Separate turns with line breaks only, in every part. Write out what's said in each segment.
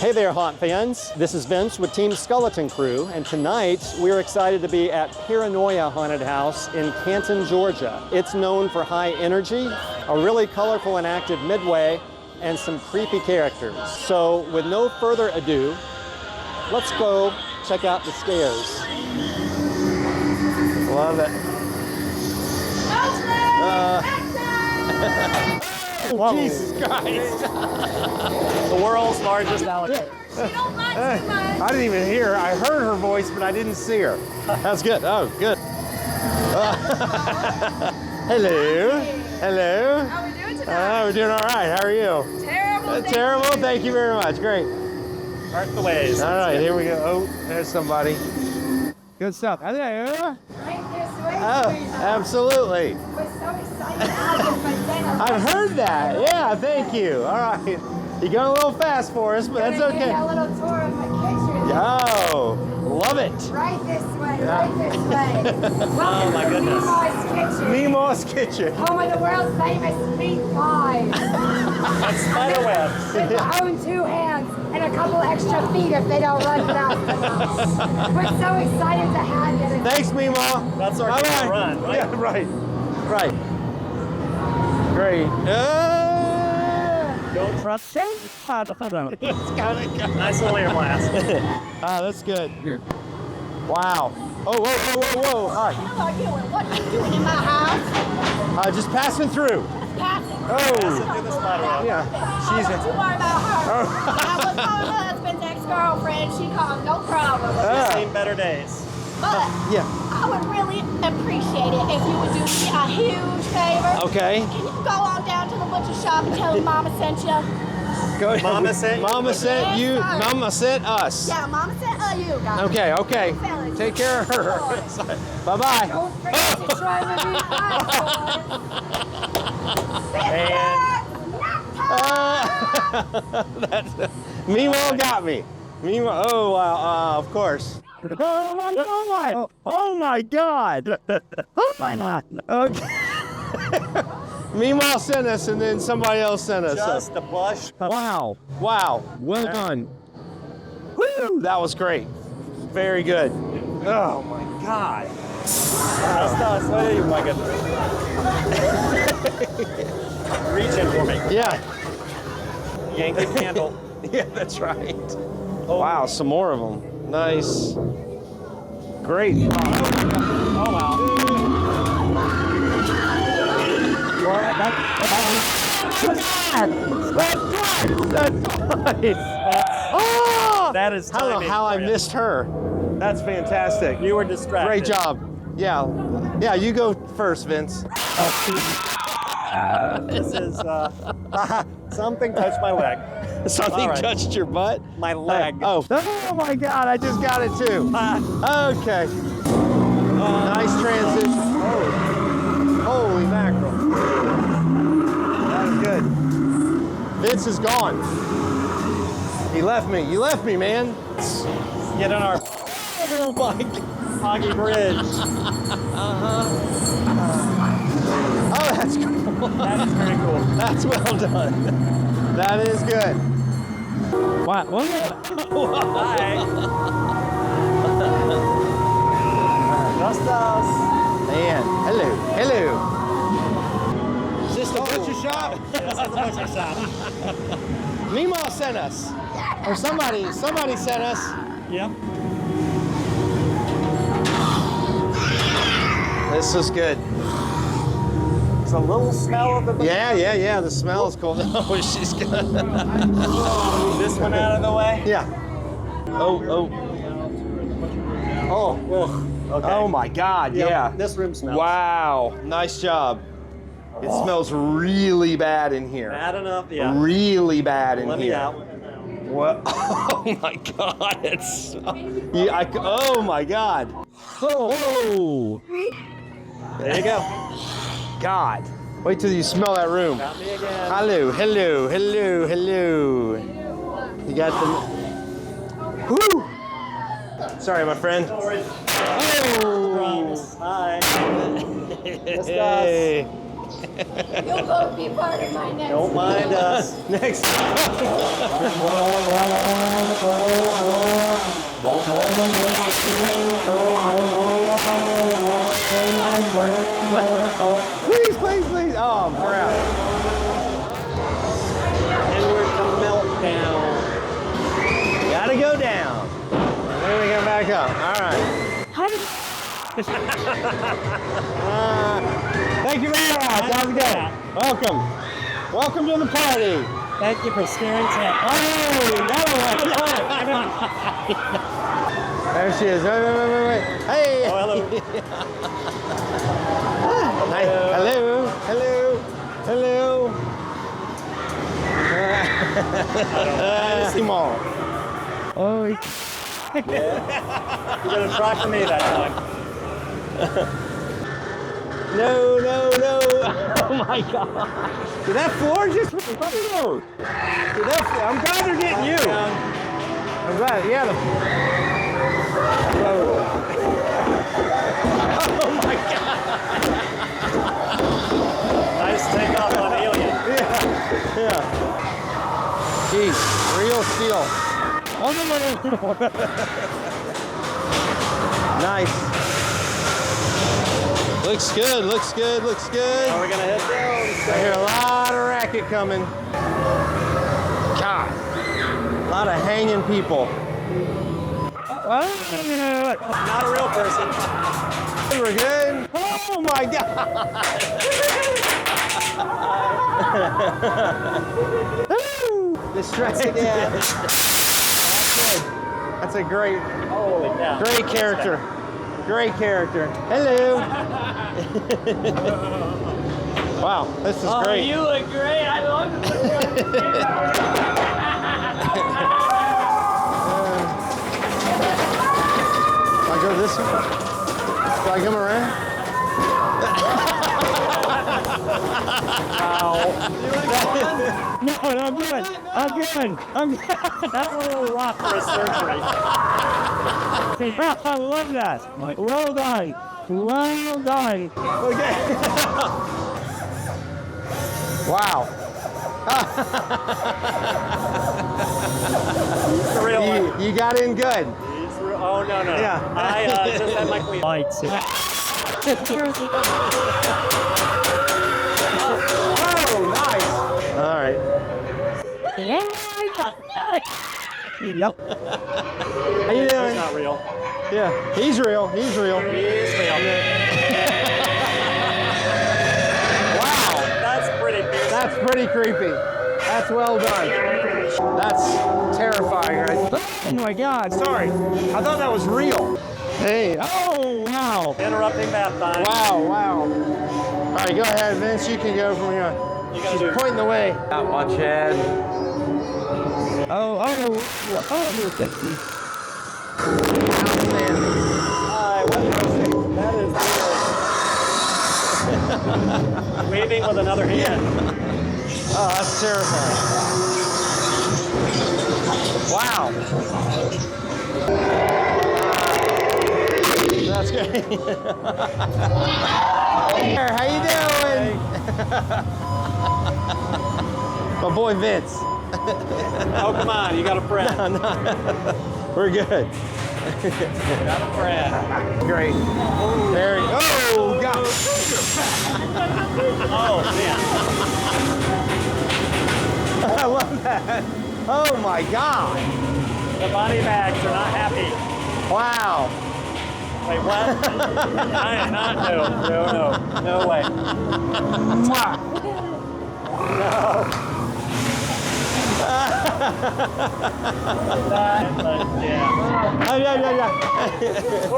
Hey there, haunt fans. This is Vince with Team Skulleton Crew, and tonight we're excited to be at Paranoia Haunted House in Canton, Georgia. It's known for high energy, a really colorful and active midway, and some creepy characters. So with no further ado, let's go check out the scares. Love it. Oh, Jesus Christ. The world's largest alligator.
She don't like too much.
I didn't even hear her. I heard her voice, but I didn't see her. That's good. Oh, good. Hello. Hello.
How are we doing tonight?
We're doing all right. How are you?
Terrible.
Terrible? Thank you very much. Great.
Part the ways.
All right, here we go. Oh, there's somebody. Good stuff. Hello.
Right this way,
Oh, absolutely.
We're so excited to have you for dinner.
I've heard that. Yeah, thank you. All right. You're going a little fast for us, but that's
Gonna give
okay.
you a little tour of my kitchen.
Oh, love it.
Right this way, right this way. Welcome
my
to
goodness.
Nemo's Kitchen.
Nemo's Kitchen.
Home of the world famous meat pies.
That's spider webs.
With our own 2 hands and a couple extra feet if they don't run fast enough. We're so excited to have you.
Thanks, Mimo.
That's our
All right.
run, right?
Yeah, right. Right. Great.
Don't trust him. It's kind of nice little air blast.
That's good. Wow. Oh, whoa, whoa, whoa, whoa. All right.
How are you and what are you doing in my house?
Just passing through.
Passing.
Oh.
Do the spider web.
Yeah.
She's don't you worry about her. I was her husband's ex-girlfriend. She called, no problem.
Seen better days.
But
Yeah.
I would really appreciate it if you would do me a huge favor.
Okay.
Can you go on down to the butcher shop and tell them Mama sent you?
Go ahead.
Mama sent you?
Mama sent you.
Yes, sir.
Mama sent us.
Yeah, Mama sent you guys.
Okay, okay.
Fellas.
Take care of her. Bye-bye.
Don't forget to try with me
That's Mimo got me. Mimo. Oh, wow. Of course. Oh my God. Oh my God. Okay. Mimo sent us, and then somebody else sent us.
Just a blush.
Wow. Wow. Well done. Woo! That was great. Very good. Oh my God.
Just us. Oh my goodness. Reach in for me.
Yeah.
Yankee candle.
Yeah, that's right. Wow, some more of them. Nice. Great.
Oh wow.
That's nice. Oh!
That is
I don't know
timing
how I
for you.
missed her. That's fantastic.
You were distracted.
Great job. Yeah. Yeah, you go first, Vince.
This is something touched my leg.
Something
All right.
touched your butt?
My leg.
Oh my God, I just got it too. Okay. Nice transition. Oh. Holy mackerel. That was good. Vince is gone. He left me. You left me, man.
Get on our Foggy Bridge.
Oh, that's cool.
That is very cool.
That's well done. That is good. What?
Hi. Just us.
Man, hello, hello. Is this the butcher shop?
This is the butcher shop.
Mimo sent us. Or somebody sent us.
Yep.
This is good.
It's a little smell of the.
Yeah. The smell is cool. Oh, she's good.
This one out of the way.
Yeah. Oh.
Okay.
Oh my God,
Yep,
yeah.
This room smells.
Wow, nice job. It smells really bad in here.
Bad enough, yeah.
Really bad in
Let
here.
me out.
What? Oh my God, it's. Oh my God. Oh.
There you go.
God. Wait till you smell that room.
Got me again.
Hello. You got the. Woo! Sorry, my friend.
Oh. Hi. Just
Hey.
You'll both be part of my next
Don't mind us.
Next. Please, please, please. Oh, crap. Inward to Meltdown. Gotta go down. And then we come back up. All right. Thank you very much. How's it going? Welcome. Welcome to the party.
Thank you for scaring Sam.
Oh, another one. There she is. Wait. Hey.
Oh, hello.
Hi. Hello. Hello. Hello. Simon.
Oh,
You're gonna try for me that time.
No. Oh my God. Did that floor just go? I'm glad they're getting you. I'm glad. Yeah. Oh my God.
Nice takeoff on Alien.
Yeah. Jeez, real steel. Nice. Looks good, looks good, looks good.
Now we're gonna head down.
I hear a lot of racket coming. God, a lot of hanging people.
Not a real person.
We're good. Oh my God. Distracted. Yeah. That's a great,
Holy cow.
great character. Great character. Hello. Wow, this is great.
You look great. I love it.
Do I go this way? Do I come around?
no, I'm good. I'm good. That one will rock.
For a surgery.
I love that. Well done. Well done.
Okay. Wow.
The real one.
You got in good.
He's oh, no.
Yeah.
I just had my queen.
Lights.
Oh, nice. All right.
Yep.
How you doing?
He's not real.
Yeah, he's real. He's real.
He's real.
Wow.
That's pretty big.
That's pretty creepy. That's well done. That's terrifying, right?
Oh my God.
Sorry. I thought that was real. Hey.
Oh, wow.
Interrupting bath time.
Wow. All right, go ahead, Vince. You can go from here.
You gotta
She's
do
pointing the way.
Watch Ed.
Oh.
Hi, what that is weird. Waving with another hand.
Oh, that's terrifying. Wow. That's great. How you doing? My boy Vince.
Oh, come on, you got a friend.
We're good.
Got a friend.
Great. Very. Oh, God.
Oh, man.
I love that. Oh, my God.
The body bags are not happy.
Wow.
Wait, what? I am not. No way. No. Yeah.
Yeah.
Oh.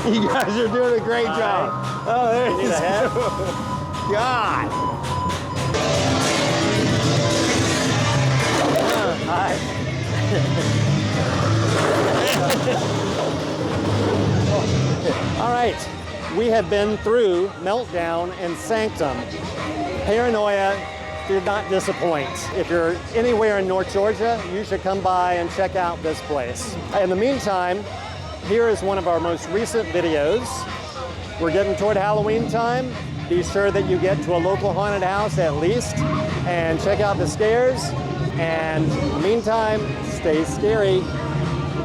You guys are doing a great job. Oh, there
You
you
need a hat?
go. God.
Hi.
All right, we have been through Meltdown and Sanctum. Paranoia did not disappoint. If you're anywhere in North Georgia, you should come by and check out this place. In the meantime, here is one of our most recent videos. We're getting toward Halloween time. Be sure that you get to a local haunted house at least and check out the scares. And meantime, stay scary.